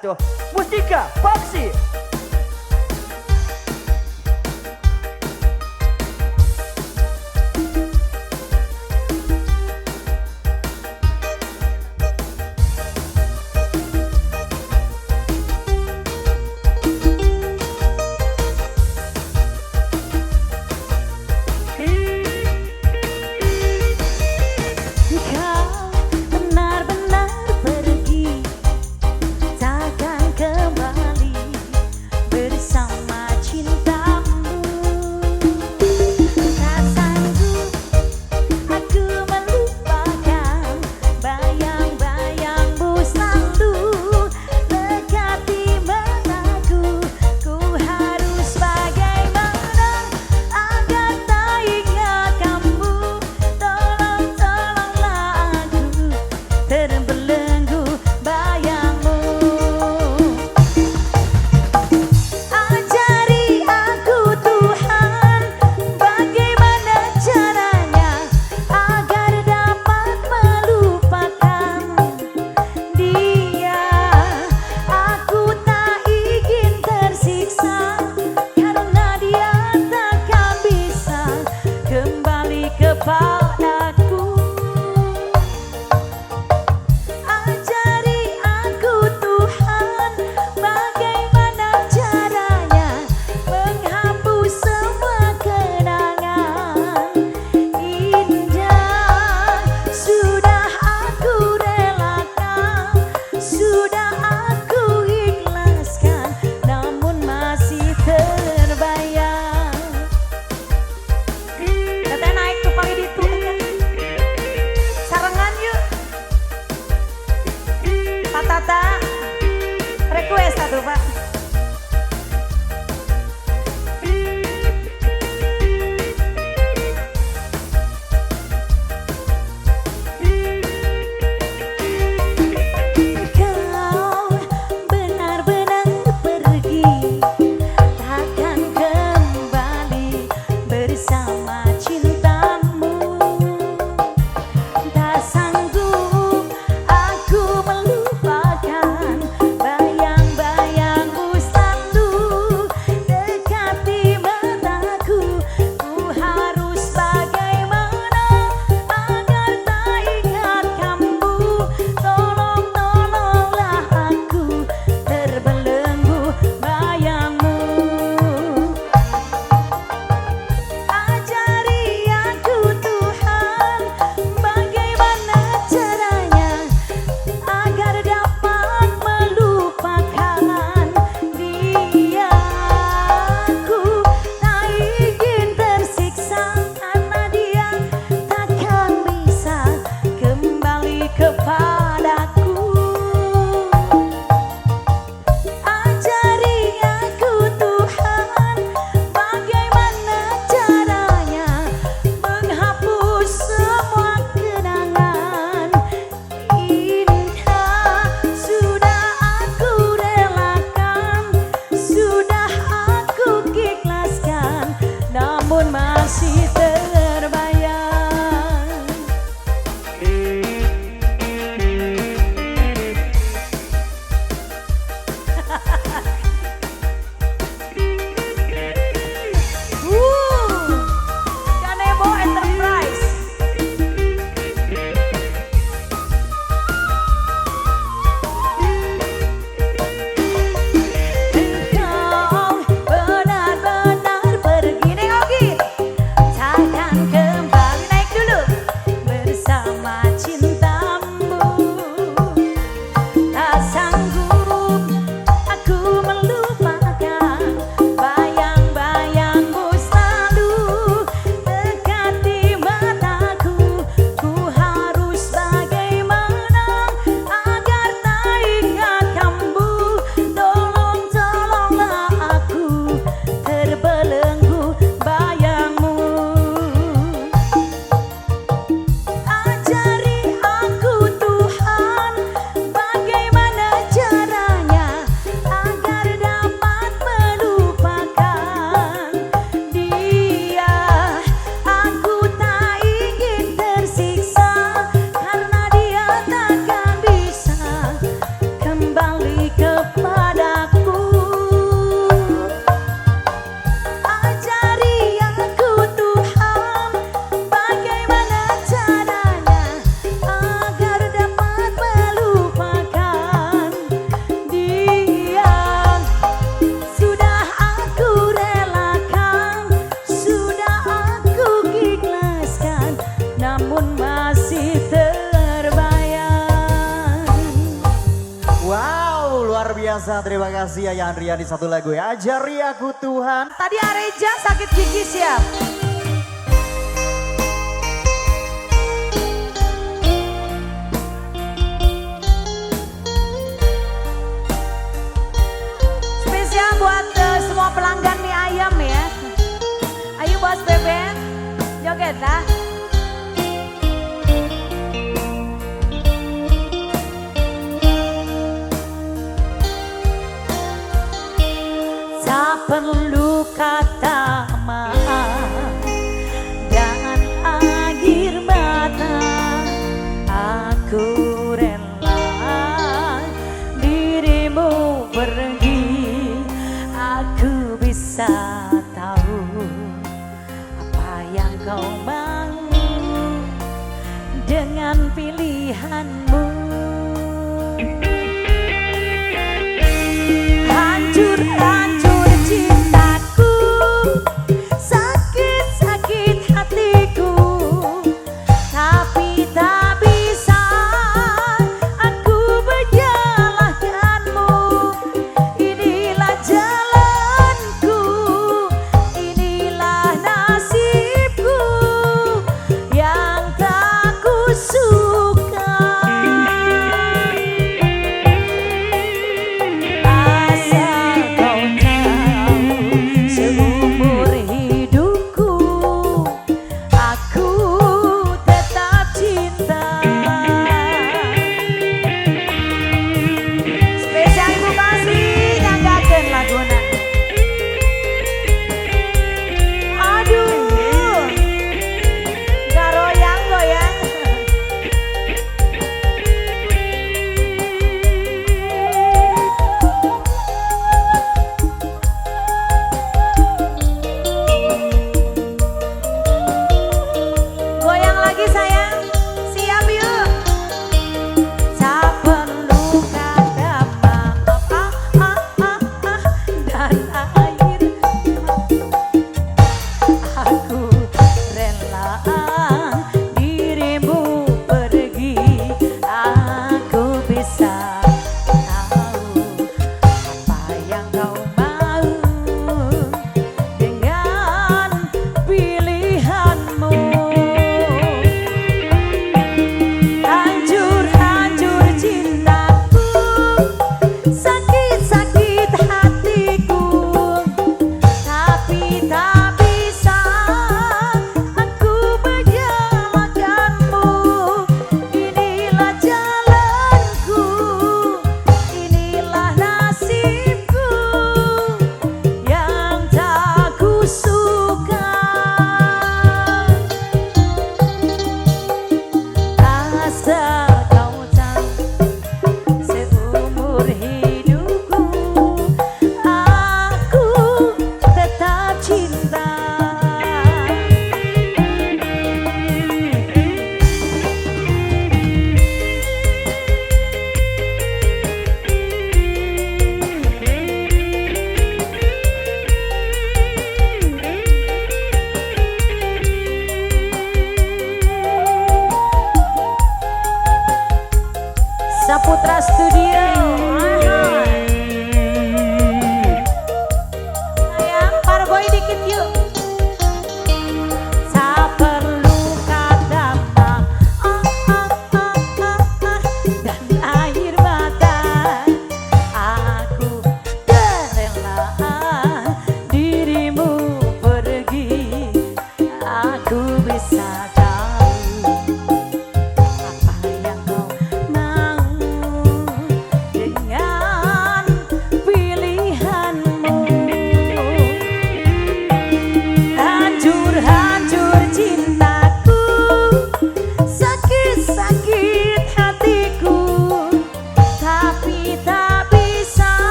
Tuh, Mustika Paksi. Request satu Pak. Bayang-bayang luar biasa. Terima kasih ya Andriani, satu lagu ya. Ajari aku Tuhan. Tadi Areja sakit gigi siap. Spesial buat semua pelanggan mie ayam ya. Ayo Bos Beben, joget lah. Tak perlu kata maaf dan akhir mata, aku rela dirimu pergi. Aku bisa tahu apa yang kau mau dengan pilihanmu. Hancur-hancur cintaku, sakit-sakit hatiku, tapi tak bisa aku menyalahkanmu. Inilah jalanku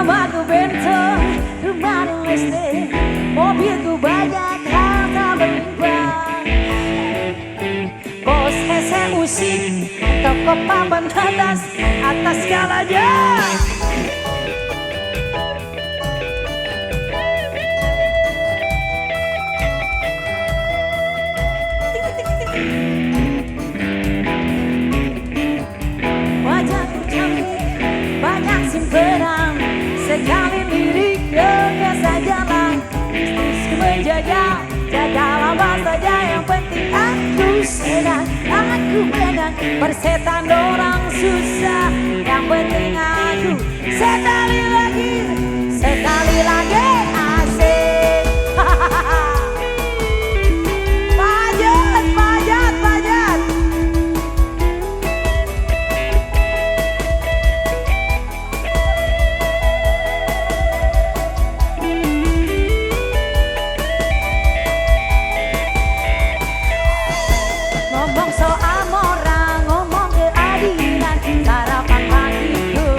Rumahku benteng, rumah SD, mobilku banyak, harta berlimpah. Bos hese usik, toko papan atas segalanya. Wajahku cantik, banyak simpenan, sekali lirik biasa jalan. Istriku menjaga, jagalah apa saja, yang penting aku senang, aku menang. Persetan orang susah, yang penting aku sekali lagi asik. Pajat, pajat, pajat. Ngomong soal moral, ngomong keadilan, sarapan pagiku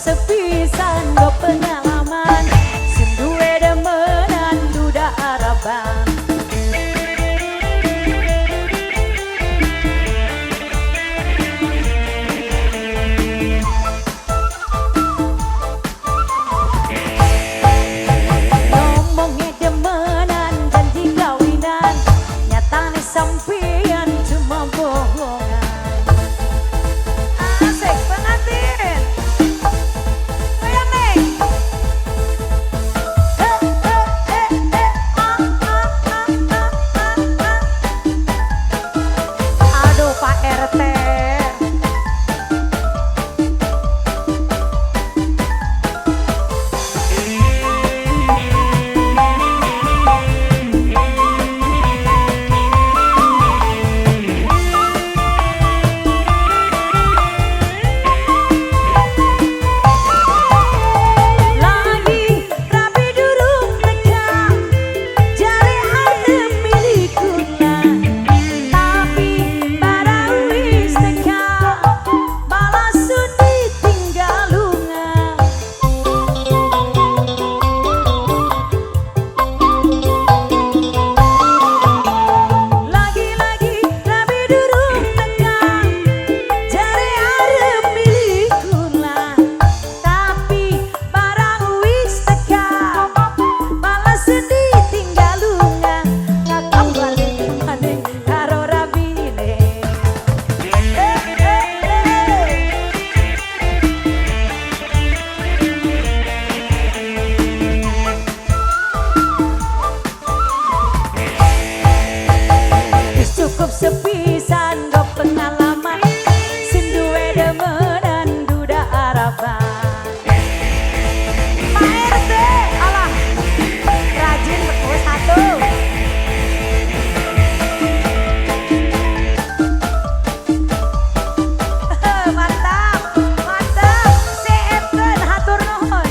sepisan go pengalaman senduwe demenan duda araban. Ngomongnya demenan janji kawinan nyatane sampean cuma bohongan. Asik pengantin goyang nih. Aduh Pak RT. Lagi rapi durung teka jare arep milikuna tapi barang wis teka balasun ditinggalunga. Lagi-lagi rapi durung teka jare arep milikuna tapi barang wis teka balasun ditinggalunga. Ngakak balik maneh karo rabine. Wis cukup sepisan go pengalaman senduwe demenan duda araban. Pak RT alah rajin wis satu. Mantap, mantap. CF-keun hatur nuhun.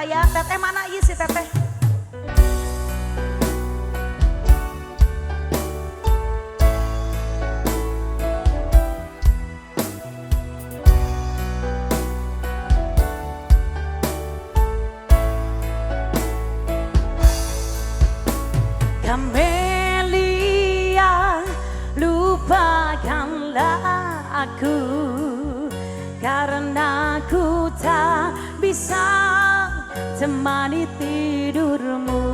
ya. Teteh mana iya si teteh? Kamelia, lupakanlah aku, karena ku tak bisa temani tidurmu.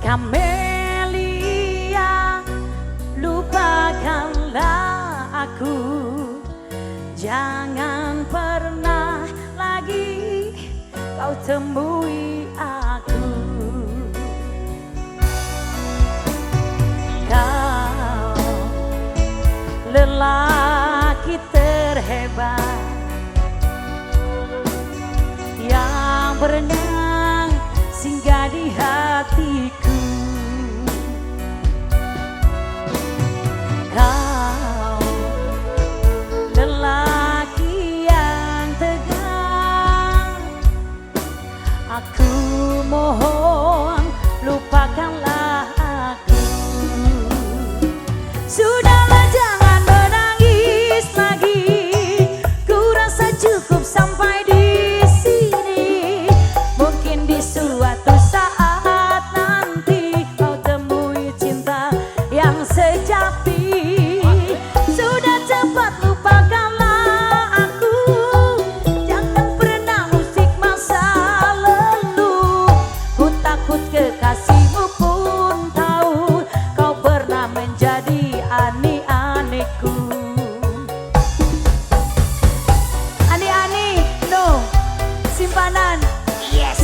Kamelia, lupakanlah aku, jangan pernah lagi kau temui aku. Kau lelaki terhebat yang berenang singgah di hatiku. Kau lelaki yang tegar, aku mohon lupakanlah aku. Sudahlah jangan menangis lagi, ku rasa cukup sampai di sini. Mungkin di suatu saat nanti kau temui cinta yang sejati. Sudah cepat lupakanlah aku, jangan pernah usik masa lalu. Ku takut kekasihmu pun tahu kau pernah menjadi ani-aniku. Ani-ani, no, simpanan, yes.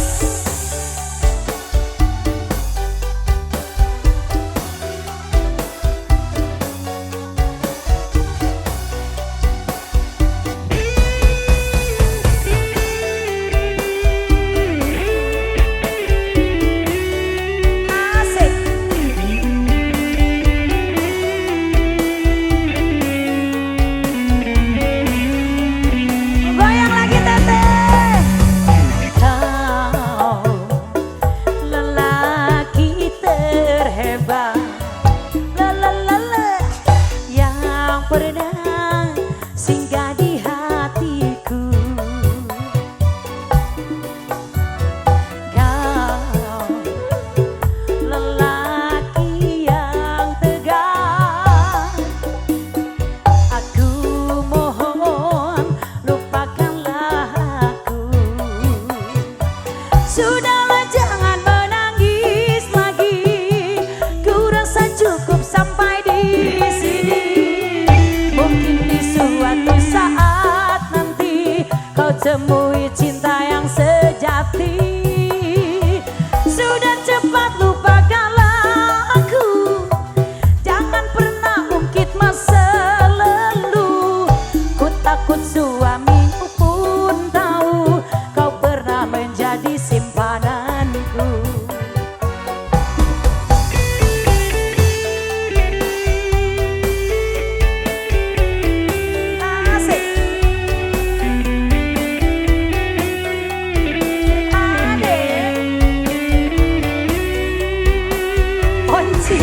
Asik. Goyang lagi teteh. Kau lelaki terhebat, lalalala, yang pernah singgah di hatiku. Kau lelaki yang tegar, aku mohon lupakanlah aku. Sudahlah jangan menangis lagi, ku rasa cukup sampai di sini. Mungkin di suatu saat nanti kau temui cinta yang sejati. Sudah cepat lupakanlah aku, jangan pernah ungkit masa lalu. Ku takut suamimu pun tahu kau pernah menjadi simpananku. Asik. Adek. Onci.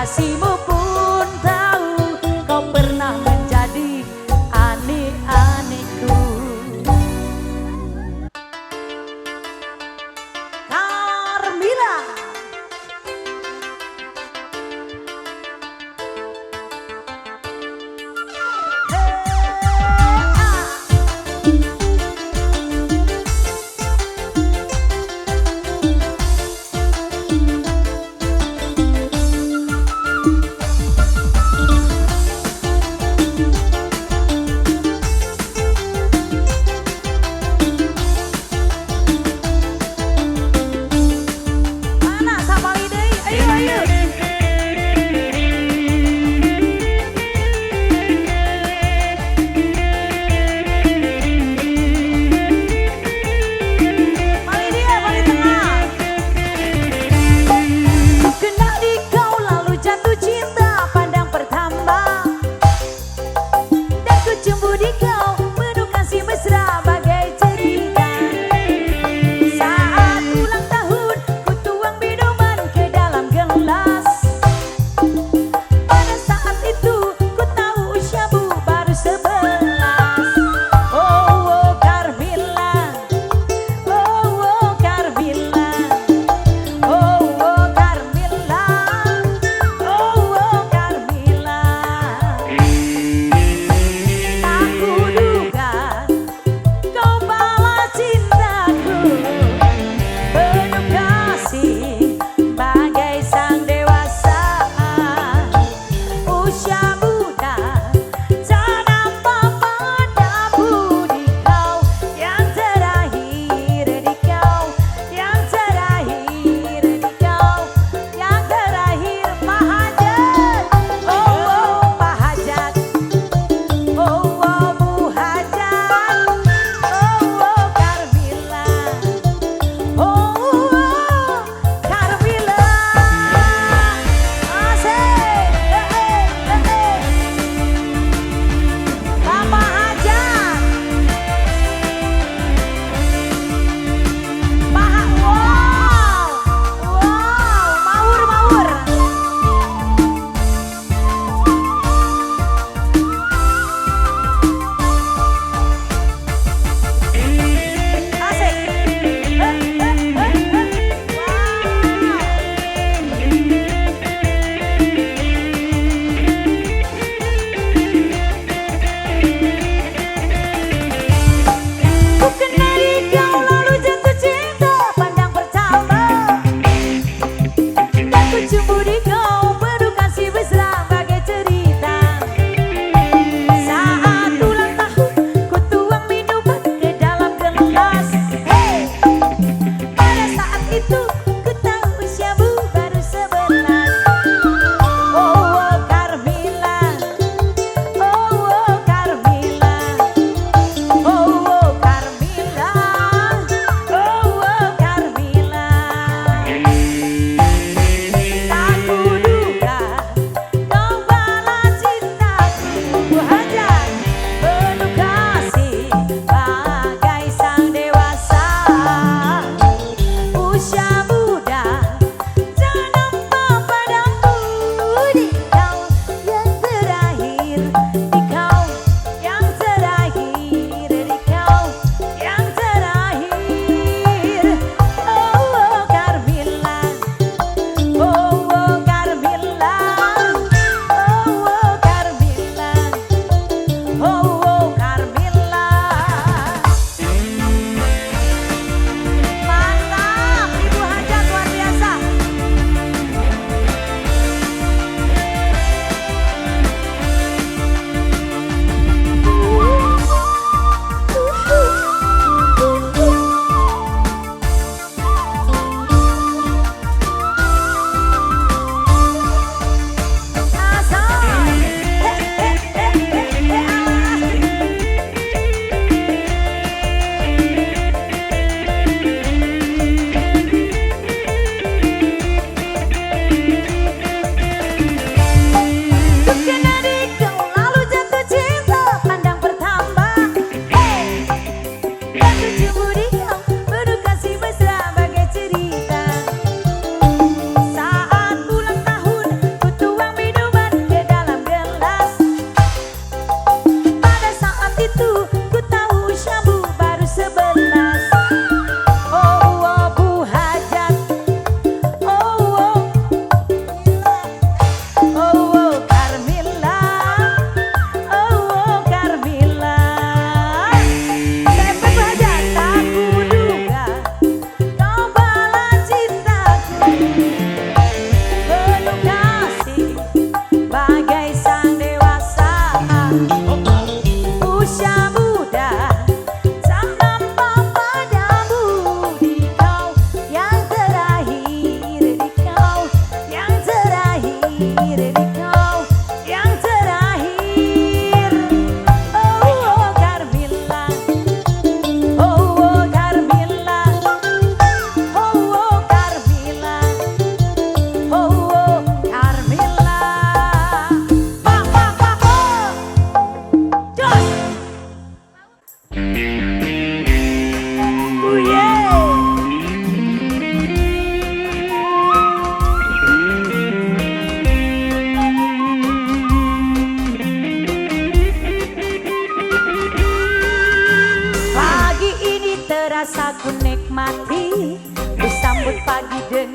kekasihmu pun tahu kau pernah menjadi aneh-anehku. Carmila.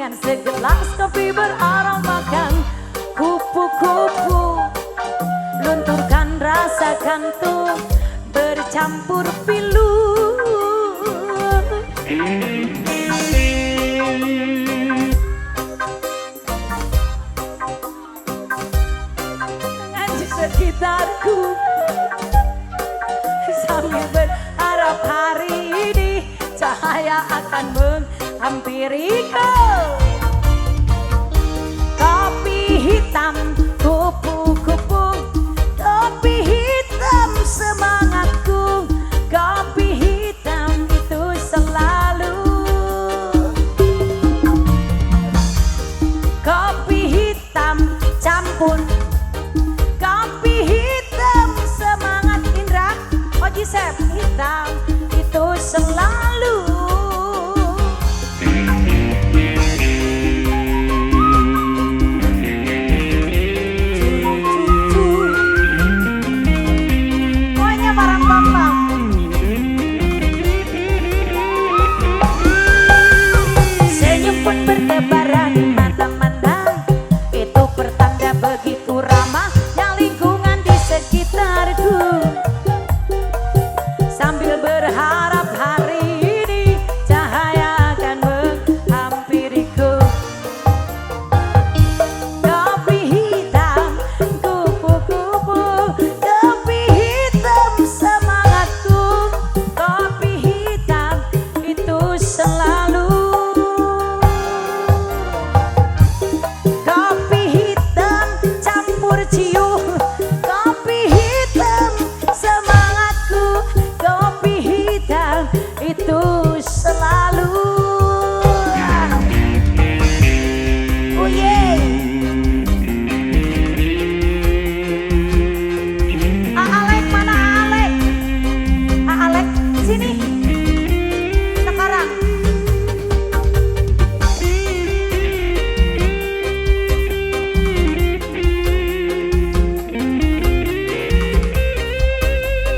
dengan segelas kopi beraromakan kupu-kupu. Lunturkan rasa kantuk bercampur pilu. Dengan di sekitarku sambil berharap hari ini cahaya akan menghampiriku. Kopi hitam kupu-kupu, kopi hitam semangatku, kopi hitam itu selalu. Kopi hitam campur, kopi hitam semangat Indra, Oji Sep hitam itu selalu. Pokoknya barang Bambang. Senyum pun bertebaran di mata-mata, itu pertanda begitu ramahnya lingkungan di sekitarku. Sambil berharap hari ini cahaya akan menghampiriku. Kopi hitam kupu-kupu, kopi hitam semangatku, kopi hitam itu selalu. Kopi hitam campur cium, kopi hitam semangatku, kopi hitam itu selalu. Oh yeah. Alek mana Alek? Alek sini sekarang.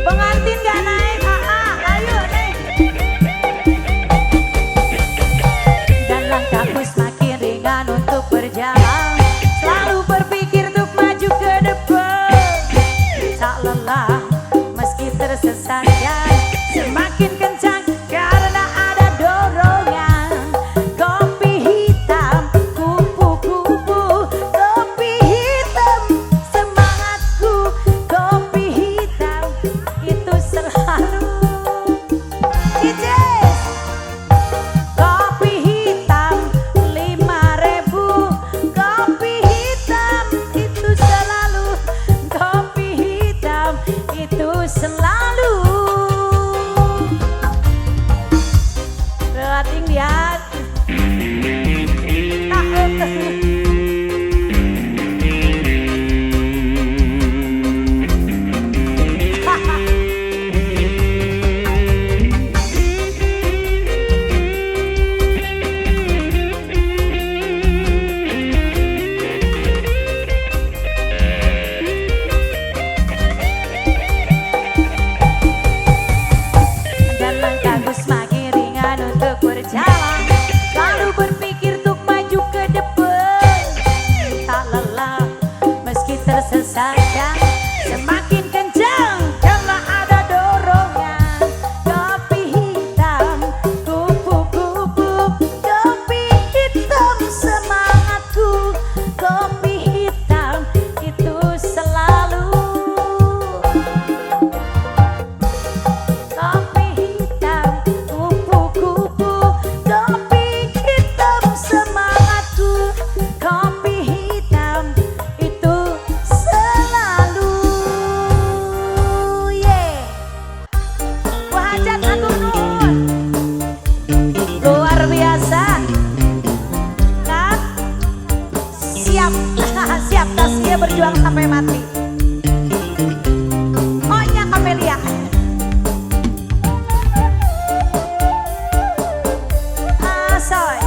Pengantin gak naik? Ayo naik. Dan langkahku semakin ringan untuk berjalan, selalu berpikir untuk maju ke depan. Tak lelah meski tersesat dan semakin kencang karena ada dorongan. Kopi hitam kupu-kupu, kopi hitam semangatku, kopi hitam itu selalu. Cicis. Kopi hitam 5.000, kopi hitam itu selalu, kopi hitam itu selalu. Rating lihat. Dan langkahku semakin ringan untuk berjalan, selalu berpikir untuk maju ke depan. Tak lelah meski tersesat dan semakin kencang karena ada dorongan. Kopi hitam kupu-kupu, kopi hitam semangatku, kopi hitam itu selalu. Kopi hitam kupu-kupu, kopi hitam semangatku, kopi hitam itu selalu. Yeah. Wah hajat atur nuhun. Luar biasa. Kan? Siap. Siap Taskia berjuang sampai mati. Ohnya Kamelia. Asoy.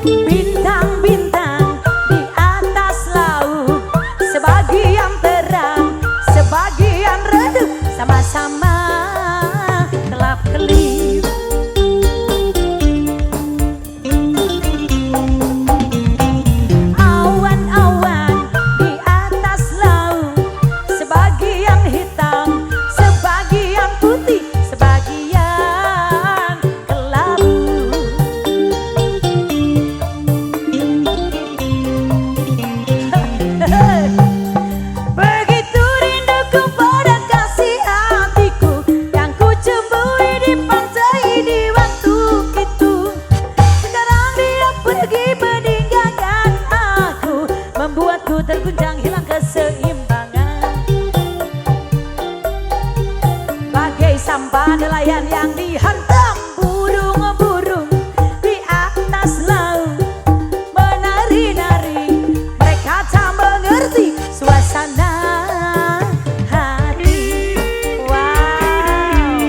Bintang-bintang di atas laut, sebagian terang, sebagian redup, sama-sama kelip. Awan-awan di atas laut, sebagian hitam, sebagian putih, sebagian kelabu. Begitu rinduku pada kasih hatiku yang ku cembui di pantai di waktu itu. Sekarang dia pergi meninggalkan aku, membuatku terguncang hilang keseimbangan. Bagai sampah nelayan yang dihantam burung-burung di atas laut, menari-nari, mereka tak mengerti suasana hati. Wow,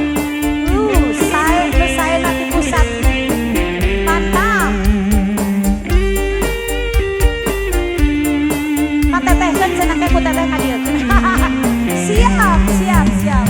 saya nanti pusat, mantap. Patetehkan senangnya ku teteh hadir. Siap, siap, siap.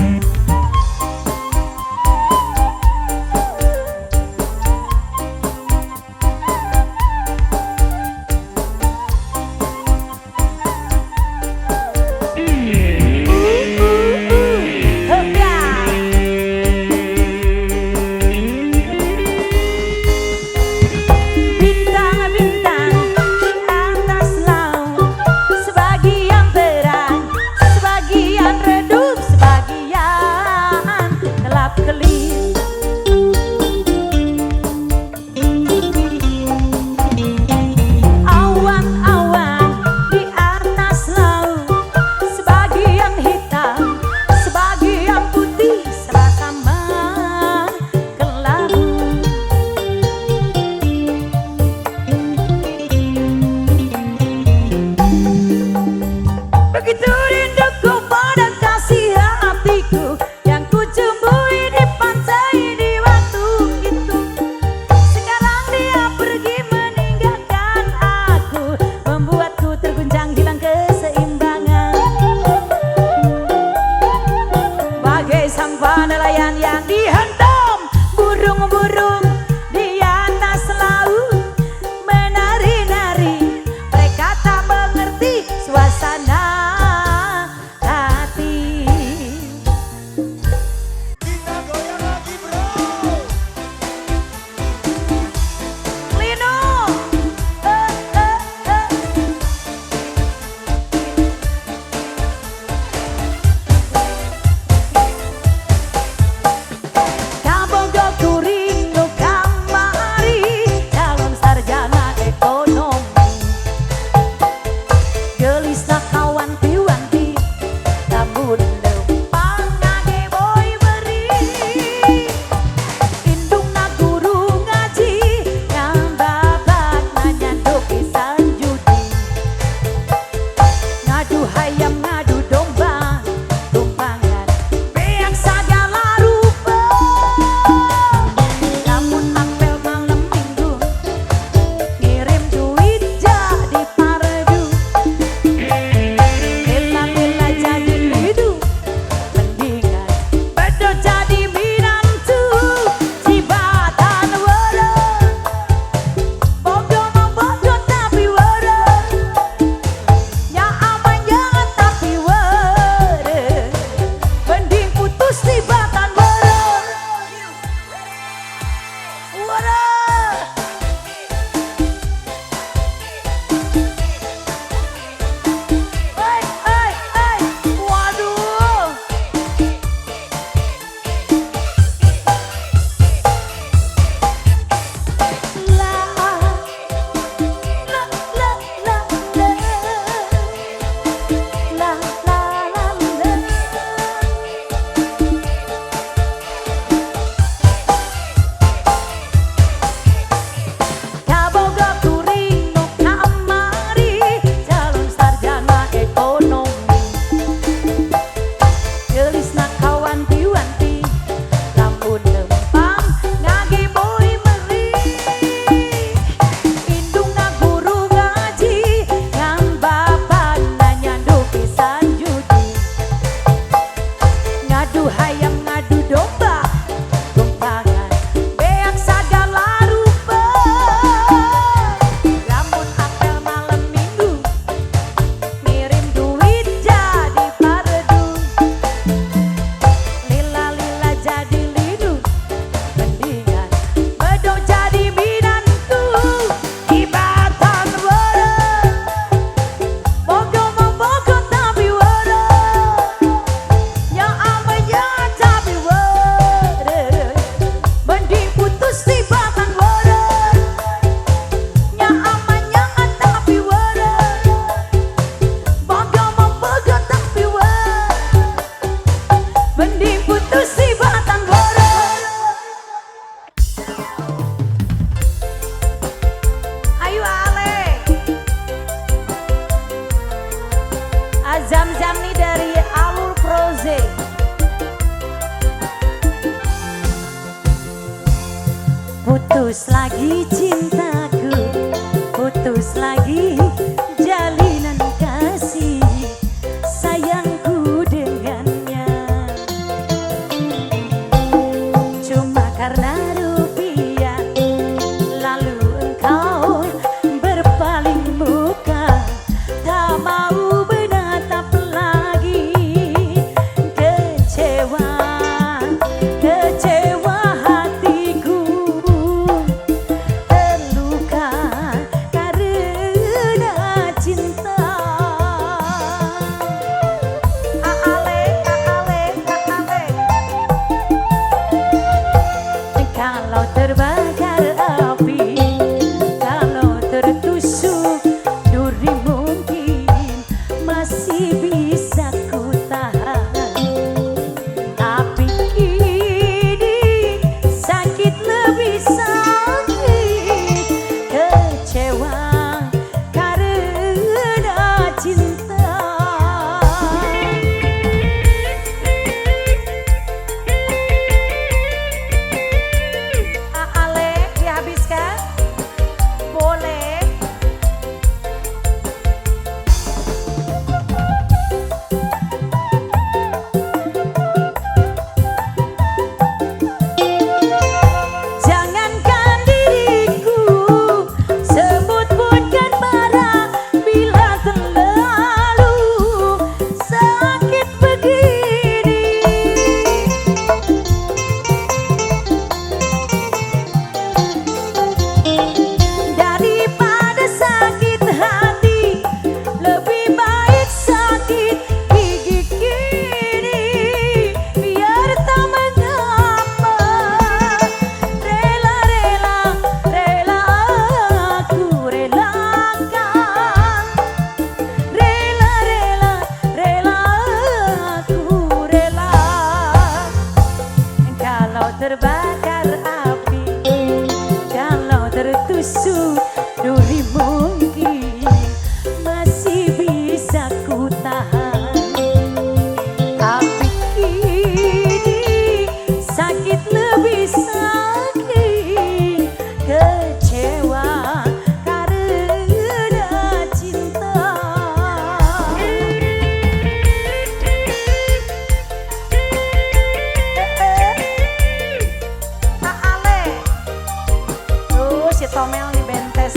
Bintang-bintang di atas laut, sebagian terang, sebagian redup, sebagian gelap-gelip. Awan-awan di atas laut, sebagian hitam, sebagian putih, sama-sama kelabu. Begitu rinduku pada kasih hatiku yang ku cembui di pantai di waktu itu. Sekarang dia pergi meninggalkan aku, membuatku terguncang hilang keseimbangan. Bagai sampah nelayan yang dihantam burung-burung di atas laut, menari-nari, mereka tak mengerti suasana hati. Kita goyang lagi bro. Lino, kampung Doku rindu kamari, calon sarjana ekonomi. Gelisah kawan piwanti, namun lempang ngage boy beri. Indung na guru ngaji, yang babat nanya dokisan judi. Ngadu hayam ngadu domba, tumpangan beang segala rupa. Namun apel malam minggu, ngirim duit jadi pardu. Lela-lela jadi hidup, mendingan bedo jadi minantu. Cibatan wara, bodoh mah bodoh tapi wara, ya aman jangan tapi wara, mending putus tibatan wara. Wara. Waduh. La la la la la la la la la. Putus lagi cintaku, putus lagi jalinan kasih sayangku dengannya. Cuma karena rupiah lalu engkau berpaling muka, tak mau menatap lagi. Kecewa, kecewa hatiku, terluka karena cinta. Kalau terbakar api, kalau tertusuk duri, mungkin masih bisa ku tahan. Tapi kini sakit lebih sakit, kecewa karena cinta. Ale dihabiskan? Boleh. Jangankan diriku, sebut pun kan marah bila terlalu sakit begini. Daripada sakit hati, lebih baik sakit gigi kini. Biar tak mengapa, rela-rela, rela aku relakan. Rela-rela, rela aku rela. Kalau terbakar api, kalau tertusuk duri, mungkin masih bisa ku tahan. Tapi kini sakit lebih sakit, kecewa karena cinta. Ale. Tuh si Tomel nih bentes.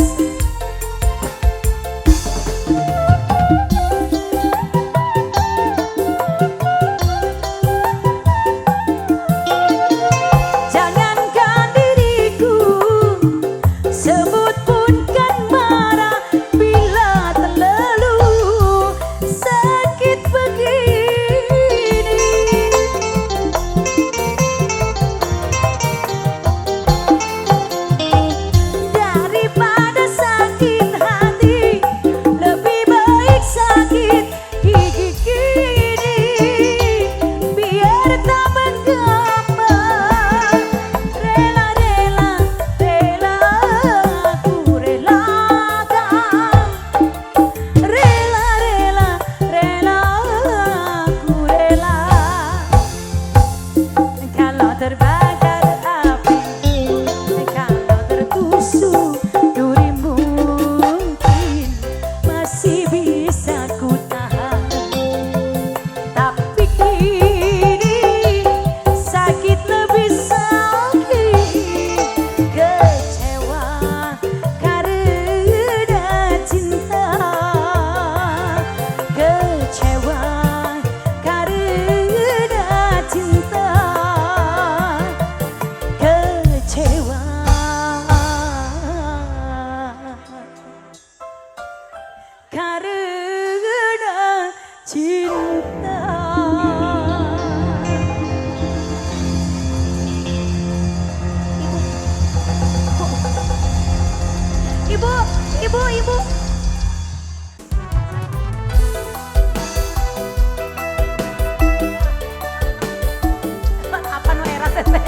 Jangankan diriku, sebut pun kan marah bila terlalu sakit begini. Daripada sakit hati, lebih baik sakit gigi kini. Biar tak mengapa, rela-rela, rela aku relakan. Rela-rela, rela aku rela. Kalau terbakar api, kalau tertusuk duri, mungkin masih bisa ku tahan. Tapi kini sakit lebih sakit, kecewa karena cinta. Kecewa karena cinta. Kecewa karena cinta. Ibu, ibu, ibu. Apa nu era teteh?